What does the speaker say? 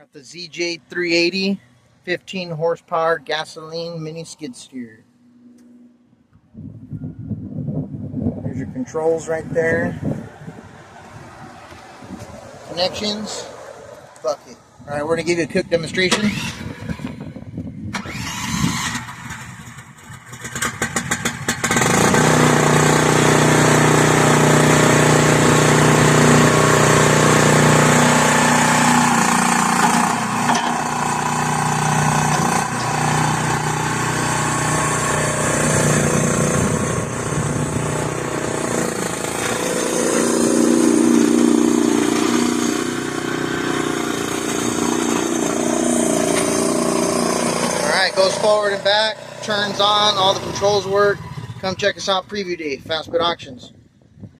Got the ZJ 380, 15 horsepower gasoline mini skid steer. There's your controls right there. Connections. Bucket. Alright, we're going to give you a quick demonstration. Alright, goes forward and back, turns on, all the controls work. Come check us out preview day, Fast Bit Auctions.